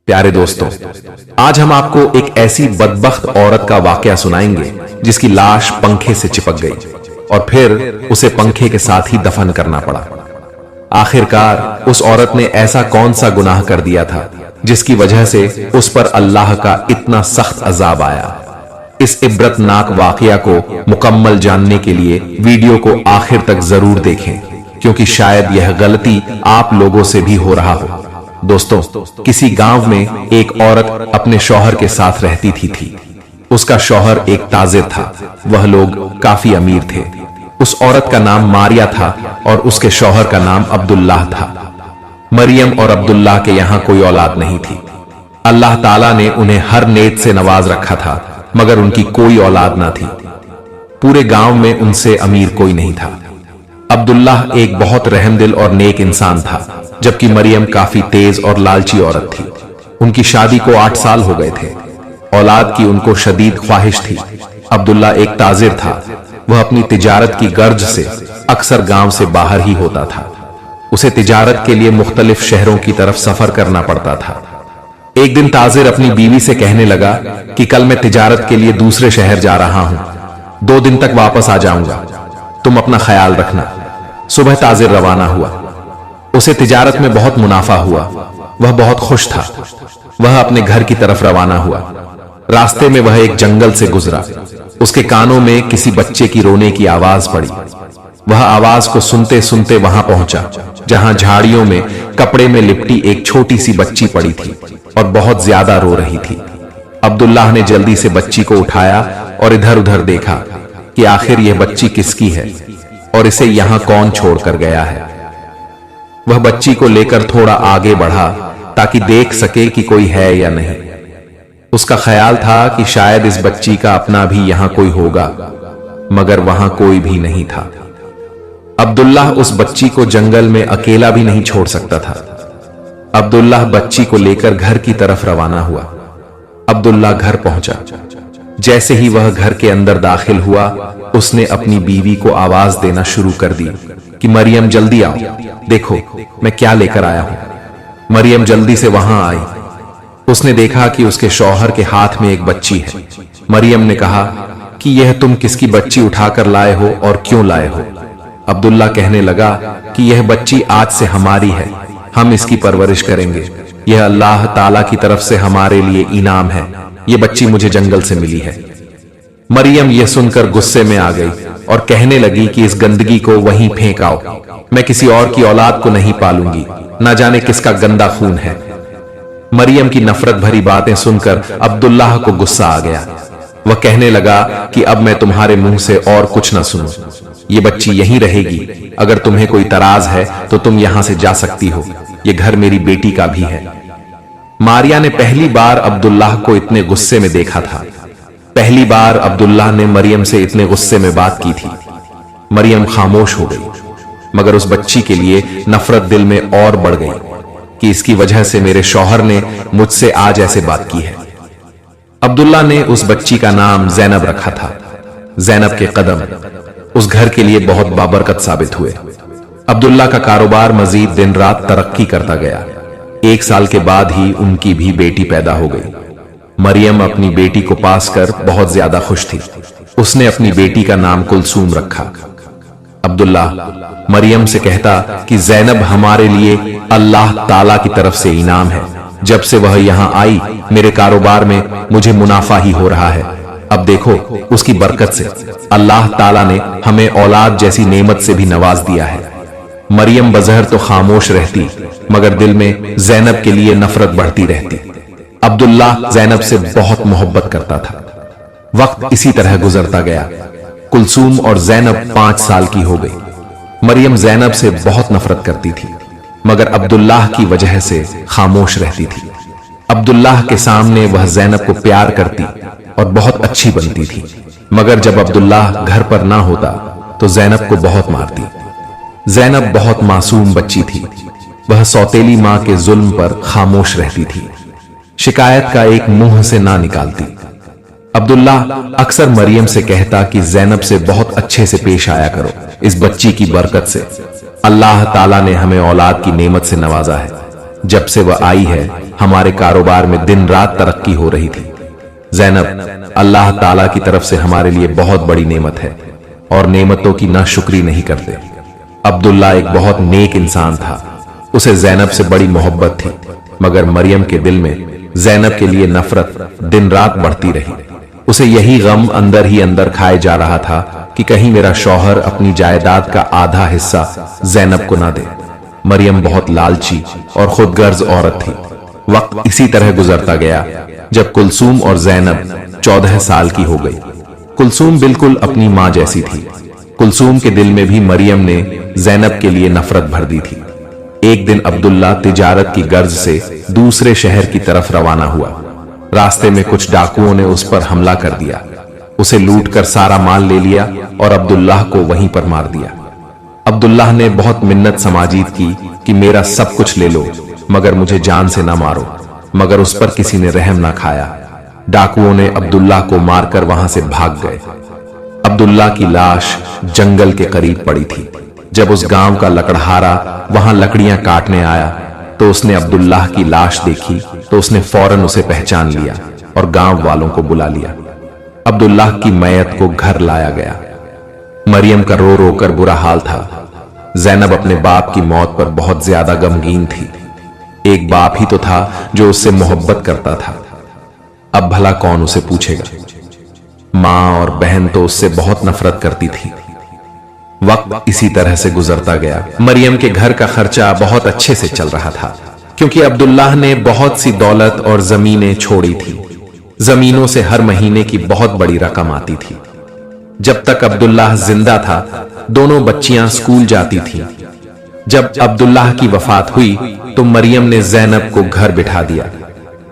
प्यारे दोस्तों, आज हम आपको एक ऐसी बदबख्त औरत का वाकया सुनाएंगे जिसकी लाश पंखे से चिपक गई और फिर उसे पंखे के साथ ही दफन करना पड़ा। आखिरकार उस औरत ने ऐसा कौन सा गुनाह कर दिया था जिसकी वजह से उस पर अल्लाह का इतना सख्त अजाब आया। इस इबरतनाक वाकया को मुकम्मल जानने के लिए वीडियो को आखिर तक जरूर देखें, क्योंकि शायद यह गलती आप लोगों से भी हो रहा हो। दोस्तों, किसी गांव में एक औरत अपने शौहर के साथ रहती थी। उसका शौहर एक ताजिर था। वह लोग काफी अमीर थे। उस औरत का नाम मारिया था और उसके शौहर का नाम अब्दुल्लाह था। मरियम और अब्दुल्लाह के यहाँ कोई औलाद नहीं थी। अल्लाह ताला ने उन्हें हर नेत से नवाज रखा था, मगर उनकी कोई औलाद ना थी। पूरे गांव में उनसे अमीर कोई नहीं था। अब्दुल्लाह एक बहुत रहमदिल और नेक इंसान था, जबकि मरियम काफी तेज और लालची औरत थी। उनकी शादी को 8 साल हो गए थे। औलाद की उनको शदीद ख्वाहिश थी। अब्दुल्ला एक ताजिर था। वह अपनी तिजारत की गर्ज से अक्सर गांव से बाहर ही होता था। उसे तिजारत के लिए मुख्तलिफ शहरों की तरफ सफर करना पड़ता था। एक दिन ताजिर अपनी बीवी से कहने लगा कि कल मैं तिजारत के लिए दूसरे शहर जा रहा हूं, 2 दिन तक वापस आ जाऊंगा, तुम अपना ख्याल रखना। सुबह ताजिर रवाना हुआ। उसे तिजारत में बहुत मुनाफा हुआ। वह बहुत खुश था। वह अपने घर की तरफ रवाना हुआ। रास्ते में वह एक जंगल से गुजरा। उसके कानों में किसी बच्चे की रोने की आवाज पड़ी। वह आवाज को सुनते सुनते वहां पहुंचा जहां झाड़ियों में कपड़े में लिपटी एक छोटी सी बच्ची पड़ी थी और बहुत ज्यादा रो रही थी। अब्दुल्लाह ने जल्दी से बच्ची को उठाया और इधर उधर देखा कि आखिर यह बच्ची किसकी है और इसे यहां कौन छोड़कर गया है। वह बच्ची को लेकर थोड़ा आगे बढ़ा ताकि देख सके कि कोई है या नहीं। उसका ख्याल था कि शायद इस बच्ची का अपना भी यहां कोई होगा, मगर वहां कोई भी नहीं था। अब्दुल्लाह उस बच्ची को जंगल में अकेला भी नहीं छोड़ सकता था। अब्दुल्लाह बच्ची को लेकर घर की तरफ रवाना हुआ। अब्दुल्लाह घर पहुंचा। जैसे ही वह घर के अंदर दाखिल हुआ, उसने अपनी बीवी को आवाज देना शुरू कर दी कि मरियम जल्दी आओ, देखो मैं क्या लेकर आया हूं। मरियम जल्दी से वहां आई। उसने देखा कि उसके शौहर के हाथ में एक बच्ची है। मरियम ने कहा कि यह तुम किसकी बच्ची उठाकर लाए हो और क्यों लाए हो। अब्दुल्ला कहने लगा कि यह बच्ची आज से हमारी है, हम इसकी परवरिश करेंगे। यह अल्लाह ताला की तरफ से हमारे लिए इनाम है। यह बच्ची मुझे जंगल से मिली है। मरियम यह सुनकर गुस्से में आ गई और कहने लगी कि इस गंदगी को वहीं फेंक आओ। मैं किसी और की औलाद को नहीं पालूंगी, ना जाने किसका गंदा खून है। मरियम की नफरत भरी बातें सुनकर अब्दुल्लाह को गुस्सा आ गया। वह कहने लगा कि अब मैं तुम्हारे मुंह से और कुछ न सुनूं। ये बच्ची यहीं रहेगी। अगर तुम्हें कोई तराज है तो तुम यहां से जा सकती हो। ये घर मेरी बेटी का भी है। मारिया ने पहली बार अब्दुल्लाह को इतने गुस्से में देखा था। पहली बार अब्दुल्लाह ने मरियम से इतने गुस्से में बात की थी। मरियम खामोश हो गई, मगर उस बच्ची के लिए नफरत दिल में और बढ़ गई कि इसकी वजह से मेरे शौहर ने मुझसे आज ऐसे बात की है। अब्दुल्ला ने उस बच्ची का नाम जैनब रखा था। जैनब के कदम उस घर के लिए बहुत बाबरकत साबित हुए। अब्दुल्ला का कारोबार मजीद दिन रात तरक्की करता गया। 1 साल के बाद ही उनकी भी बेटी पैदा हो गई। मरियम अपनी बेटी को पास कर बहुत ज्यादा खुश थी। उसने अपनी बेटी का नाम कुलसूम रखा। अब्दुल्ला मरियम से कहता कि जैनब हमारे लिए अल्लाह ताला की तरफ से इनाम है। जब से वह यहाँ आई, मेरे कारोबार में मुझे मुनाफा ही हो रहा है। अब देखो, उसकी बरकत से अल्लाह ताला ने हमें औलाद जैसी नेमत से भी नवाज दिया है। मरियम बज़हर तो खामोश रहती, मगर दिल में जैनब के लिए नफरत बढ़ती रहती। अब्दुल्ला जैनब से बहुत मोहब्बत करता था। वक्त इसी तरह गुजरता गया। कुलसूम और जैनब 5 साल की हो गई। मरियम जैनब से बहुत नफरत करती थी, मगर अब्दुल्लाह की वजह से खामोश रहती थी। अब्दुल्लाह के सामने वह जैनब को प्यार करती और बहुत अच्छी बनती थी, मगर जब अब्दुल्लाह घर पर ना होता तो जैनब को बहुत मारती। जैनब बहुत मासूम बच्ची थी। वह सौतेली मां के जुल्म पर खामोश रहती थी, शिकायत का एक मुंह से ना निकालती। अब्दुल्ला अक्सर मरियम से कहता कि जैनब से बहुत अच्छे से पेश आया करो। इस बच्ची की बरकत से अल्लाह ताला ने हमें औलाद की नेमत से नवाजा है। जब से वह आई है हमारे कारोबार में दिन रात तरक्की हो रही थी। ज़ैनब, अल्लाह ताला की तरफ से हमारे लिए बहुत बड़ी नेमत है और नेमतों की नाशुक्री नहीं करते। अब्दुल्ला एक बहुत नेक इंसान था, उसे ज़ैनब से बड़ी मोहब्बत थी, मगर मरियम के दिल में ज़ैनब के लिए नफरत दिन रात बढ़ती रही। उसे यही गम अंदर ही अंदर खाए जा रहा था कि कहीं मेरा शौहर अपनी जायदाद का आधा हिस्सा ज़ैनब को ना दे। मरियम बहुत लालची और खुदगर्ज औरत थी। वक्त इसी तरह गुजरता गया जब कुलसूम और ज़ैनब 14 साल की हो गई। कुलसूम बिल्कुल अपनी मां जैसी थी। कुलसूम के दिल में भी मरियम ने ज़ैनब के लिए नफरत भर दी थी। एक दिन अब्दुल्ला तिजारत की गर्ज से दूसरे शहर की तरफ रवाना हुआ। रास्ते में कुछ डाकुओं ने उस पर हमला कर दिया, उसे लूटकर सारा माल ले लिया और अब्दुल्लाह को वहीं पर मार दिया। अब्दुल्लाह ने बहुत मिन्नत समाजीत की कि मेरा सब कुछ ले लो मगर मुझे जान से ना मारो, मगर उस पर किसी ने रहम ना खाया। डाकुओं ने अब्दुल्लाह को मारकर वहां से भाग गए। अब्दुल्लाह की लाश जंगल के करीब पड़ी थी। जब उस गांव का लकड़हारा वहां लकड़ियां काटने आया तो उसने अब्दुल्लाह की लाश देखी तो उसने फौरन उसे पहचान लिया और गांव वालों को बुला लिया। अब्दुल्लाह की मैयत को घर लाया गया। मरियम का रो रो कर बुरा हाल था। ज़ैनब अपने बाप की मौत पर बहुत ज्यादा गमगीन थी। एक बाप ही तो था जो उससे मोहब्बत करता था, अब भला कौन उसे पूछेगा। मां और बहन तो उससे बहुत नफरत करती थी। वक्त इसी तरह से गुजरता गया। मरियम के घर का खर्चा बहुत अच्छे से चल रहा था क्योंकि अब्दुल्लाह ने बहुत सी दौलत और जमीनें छोड़ी थी। जमीनों से हर महीने की बहुत बड़ी रकम आती थी। जब तक अब्दुल्लाह जिंदा था दोनों बच्चियां स्कूल जाती थीं। जब अब्दुल्लाह की वफात हुई तो मरियम ने ज़ैनब को घर बिठा दिया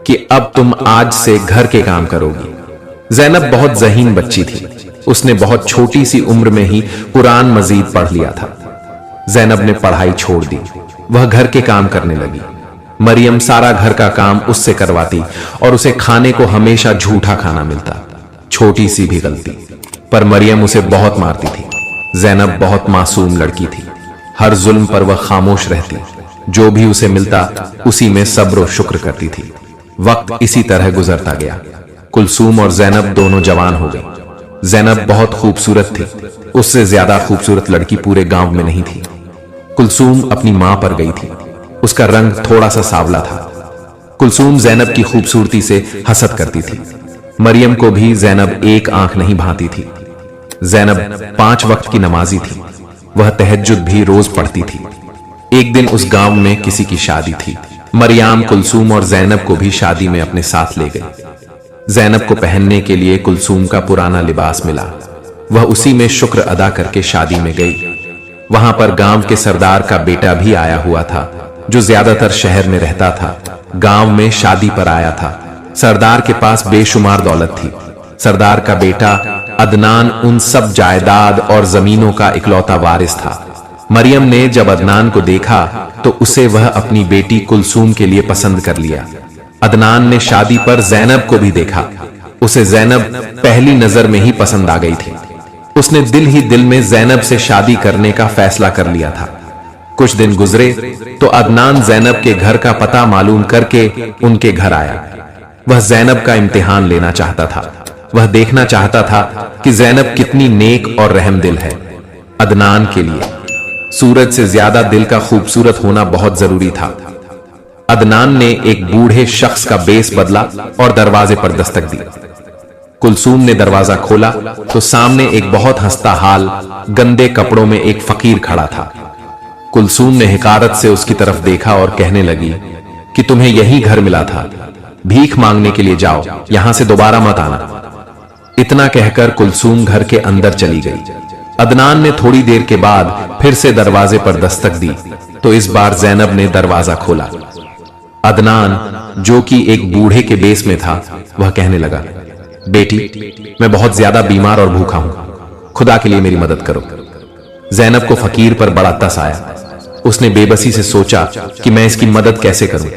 कि अब तुम आज से घर के काम करोगी। ज़ैनब बहुत ज़हीन बच्ची थी। उसने बहुत छोटी सी उम्र में ही कुरान मजीद पढ़ लिया था। ज़ैनब ने पढ़ाई छोड़ दी, वह घर के काम करने लगी। मरियम सारा घर का काम उससे करवाती और उसे खाने को हमेशा झूठा खाना मिलता। छोटी सी भी गलती पर मरियम उसे बहुत मारती थी। ज़ैनब बहुत मासूम लड़की थी। हर जुल्म पर वह खामोश रहती, जो भी उसे मिलता उसी में सब्र और शुक्र करती थी। वक्त इसी तरह गुजरता गया। कुलसूम और ज़ैनब दोनों जवान हो गई। ज़ैनब बहुत खूबसूरत थी, उससे ज्यादा खूबसूरत लड़की पूरे गांव में नहीं थी। कुलसूम अपनी मां पर गई थी, उसका रंग थोड़ा सा सांवला था। कुलसूम ज़ैनब की खूबसूरती से हसद करती थी। मरियम को भी ज़ैनब एक आंख नहीं भाती थी। ज़ैनब 5 वक्त की नमाजी थी, वह तहज्जुद भी रोज पढ़ती थी। एक दिन उस गांव में किसी की शादी थी। मरियम कुलसूम और ज़ैनब को भी शादी में अपने साथ ले गई। ज़ैनब को पहनने के लिए कुलसूम का पुराना लिबास मिला, वह उसी में शुक्र अदा करके शादी में गई। वहां पर गांव के सरदार का बेटा भी आया हुआ था जो ज्यादातर शहर में रहता था। गांव में शादी पर आया था। सरदार के पास बेशुमार दौलत थी। सरदार का बेटा अदनान उन सब जायदाद और जमीनों का इकलौता वारिस था। मरियम ने जब अदनान को देखा तो उसे वह अपनी बेटी कुलसूम के लिए पसंद कर लिया। अदनान ने शादी पर ज़ैनब को भी देखा, उसे ज़ैनब पहली नजर में ही पसंद आ गई थी। उसने दिल ही दिल में ज़ैनब से शादी करने का फैसला कर लिया था। कुछ दिन गुजरे तो अदनान ज़ैनब के घर का पता मालूम करके उनके घर आया। वह ज़ैनब का इम्तिहान लेना चाहता था। वह देखना चाहता था कि ज़ैनब कितनी नेक और रहमदिल है। अदनान के लिए सूरज से ज्यादा दिल का खूबसूरत होना बहुत जरूरी था। अदनान ने एक बूढ़े शख्स का बेस बदला और दरवाजे पर दस्तक दी। कुलसूम ने दरवाजा खोला तो सामने एक बहुत हंसता हाल गंदे कपड़ों में एक फकीर खड़ा था। कुलसूम ने हिकारत से उसकी तरफ देखा और कहने लगी कि तुम्हें यही घर मिला था, भीख मांगने के लिए जाओ, यहां से दोबारा मत आना। इतना कहकर कुलसूम घर के अंदर चली गई। अदनान ने थोड़ी देर के बाद फिर से दरवाजे पर दस्तक दी तो इस बार ज़ैनब ने दरवाजा खोला। अदनान जो कि एक बूढ़े के बेस में था वह कहने लगा, बेटी मैं बहुत ज्यादा बीमार और भूखा हूं, खुदा के लिए मेरी मदद करो। ज़ैनब को फकीर पर बड़ा तरस आया। उसने बेबसी से सोचा कि मैं इसकी मदद कैसे करूं।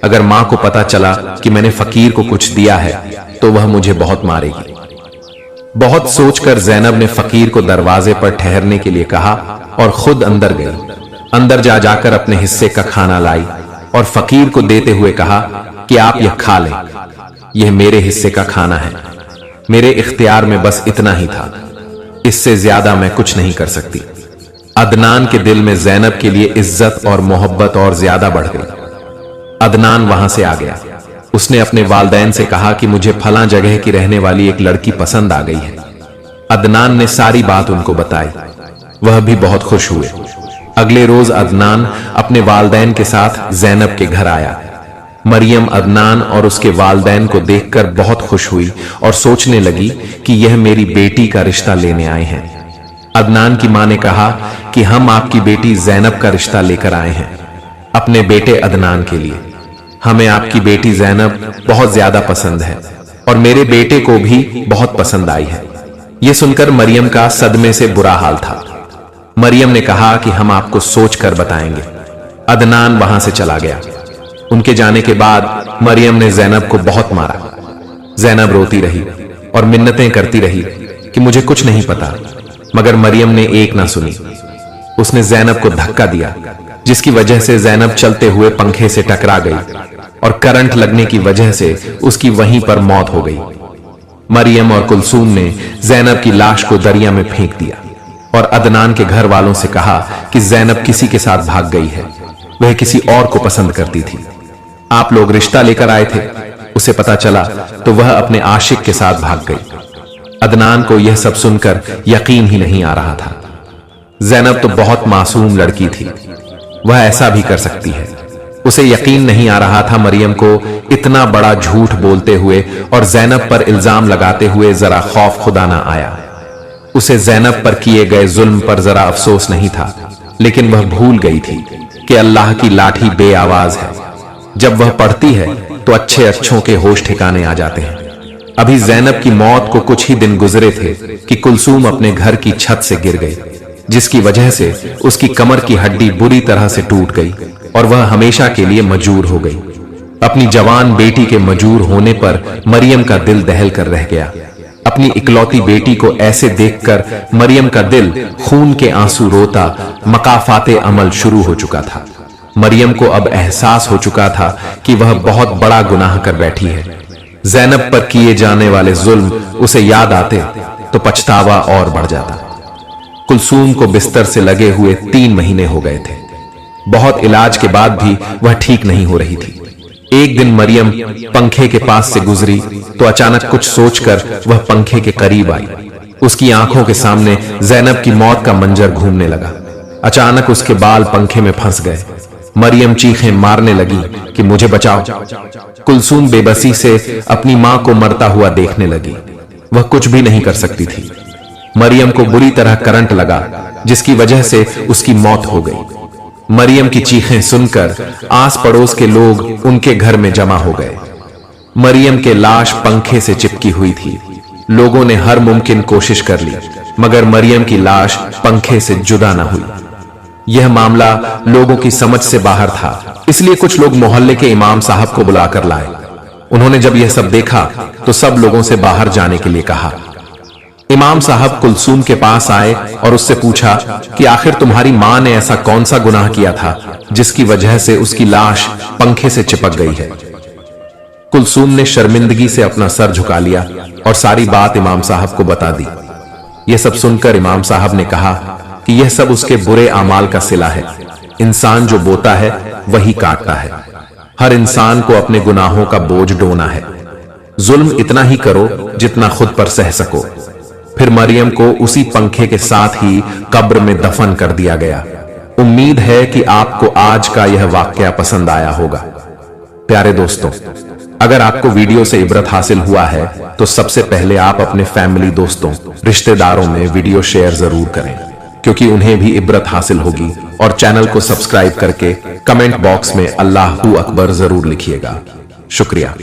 अगर मां को पता चला कि मैंने फकीर को कुछ दिया है तो वह मुझे बहुत मारेगी। बहुत सोचकर ज़ैनब ने फकीर को दरवाजे पर ठहरने के लिए कहा और खुद अंदर गई। अंदर जाकर अपने हिस्से का खाना लाई और फकीर को देते हुए कहा कि आप यह खा लें, यह मेरे हिस्से का खाना है, मेरे इख्तियार में बस इतना ही था, इससे ज्यादा मैं कुछ नहीं कर सकती। अदनान के दिल में ज़ैनब के लिए इज्जत और मोहब्बत और ज्यादा बढ़ गई। अदनान वहां से आ गया। उसने अपने वालिदैन से कहा कि मुझे फलां जगह की रहने वाली एक लड़की पसंद आ गई है। अदनान ने सारी बात उनको बताई। वह भी बहुत खुश हुए। अगले रोज अदनान अपने वालिदैन के साथ ज़ैनब के घर आया। मरियम अदनान और उसके वालिदैन को देखकर बहुत खुश हुई और सोचने लगी कि यह मेरी बेटी का रिश्ता लेने आए हैं। अदनान की मां ने कहा कि हम आपकी बेटी ज़ैनब का रिश्ता लेकर आए हैं अपने बेटे अदनान के लिए। हमें आपकी बेटी ज़ैनब बहुत ज्यादा पसंद है और मेरे बेटे को भी बहुत पसंद आई है। यह सुनकर मरियम का सदमे से बुरा हाल था। मरियम ने कहा कि हम आपको सोच कर बताएंगे। अदनान वहां से चला गया। उनके जाने के बाद मरियम ने ज़ैनब को बहुत मारा। ज़ैनब रोती रही और मिन्नतें करती रही कि मुझे कुछ नहीं पता, मगर मरियम ने एक ना सुनी। उसने ज़ैनब को धक्का दिया, जिसकी वजह से ज़ैनब चलते हुए पंखे से टकरा गई और करंट लगने की वजह से उसकी वहीं पर मौत हो गई। मरियम और कुलसूम ने ज़ैनब की लाश को दरिया में फेंक दिया और अदनान के घर वालों से कहा कि ज़ैनब किसी के साथ भाग गई है, वह किसी और को पसंद करती थी। आप लोग रिश्ता लेकर आए थे, उसे पता चला तो वह अपने आशिक के साथ भाग गई। अदनान को यह सब सुनकर यकीन ही नहीं आ रहा था। ज़ैनब तो बहुत मासूम लड़की थी, वह ऐसा भी कर सकती है। उसे यकीन नहीं आ रहा था मरियम को इतना बड़ा झूठ बोलते हुए और ज़ैनब पर इल्जाम लगाते हुए जरा खौफ खुदा ना आया। उसे ज़ैनब पर किए गए जुल्म पर जरा अफसोस नहीं था, लेकिन वह भूल गई थी कि अल्लाह की लाठी बेआवाज है। जब वह पढ़ती है तो अच्छे अच्छों के होश ठिकाने आ जाते हैं। अभी ज़ैनब की मौत को कुछ ही दिन गुजरे थे कि कुलसूम अपने घर की छत से गिर गई, जिसकी वजह से उसकी कमर की हड्डी बुरी तरह से टूट गई और वह हमेशा के लिए मजूर हो गई। अपनी जवान बेटी के मजूर होने पर मरियम का दिल दहल कर रह गया। अपनी इकलौती बेटी को ऐसे देखकर मरियम का दिल खून के आंसू रोता, मकाफाते अमल शुरू हो चुका था। मरियम को अब एहसास हो चुका था कि वह बहुत बड़ा गुनाह कर बैठी है। ज़ैनब पर किए जाने वाले जुल्म उसे याद आते तो पछतावा और बढ़ जाता। कुलसूम को बिस्तर से लगे हुए 3 महीने हो गए थे। बहुत इलाज के बाद भी वह ठीक नहीं हो रही थी। एक दिन मरियम पंखे के पास से गुजरी तो अचानक कुछ सोचकर वह पंखे के करीब आई। उसकी आंखों के सामने ज़ैनब की मौत का मंजर घूमने लगा। अचानक उसके बाल पंखे में फंस गए। मरियम चीखें मारने लगी कि मुझे बचाओ। कुलसूम बेबसी से अपनी मां को मरता हुआ देखने लगी। वह कुछ भी नहीं कर सकती थी। मरियम को बुरी तरह करंट लगा, जिसकी वजह से उसकी मौत हो गई। मरियम की चीखें सुनकर आस पड़ोस के लोग उनके घर में जमा हो गए। मरियम के लाश पंखे से चिपकी हुई थी। लोगों ने हर मुमकिन कोशिश कर ली, मगर मरियम की लाश पंखे से जुदा न हुई। यह मामला लोगों की समझ से बाहर था, इसलिए कुछ लोग मोहल्ले के इमाम साहब को बुलाकर लाए। उन्होंने जब यह सब देखा तो सब लोगों से बाहर जाने के लिए कहा। इमाम साहब कुलसूम के पास आए और उससे पूछा कि आखिर तुम्हारी मां ने ऐसा कौन सा गुनाह किया था जिसकी वजह से उसकी लाश पंखे से चिपक गई है। कुलसूम ने शर्मिंदगी से अपना सर झुका लिया और सारी बात इमाम साहब को बता दी। यह सब सुनकर इमाम साहब ने कहा कि यह सब उसके बुरे आमाल का सिला है। इंसान जो बोता है वही काटता है। हर इंसान को अपने गुनाहों का बोझ ढोना है। जुल्म इतना ही करो जितना खुद पर सह सको। फिर मरियम को उसी पंखे के साथ ही कब्र में दफन कर दिया गया। उम्मीद है कि आपको आज का यह वाकया पसंद आया होगा। प्यारे दोस्तों, अगर आपको वीडियो से इबरत हासिल हुआ है तो सबसे पहले आप अपने फैमिली, दोस्तों, रिश्तेदारों में वीडियो शेयर जरूर करें, क्योंकि उन्हें भी इबरत हासिल होगी। और चैनल को सब्सक्राइब करके कमेंट बॉक्स में अल्लाहू अकबर जरूर लिखिएगा। शुक्रिया।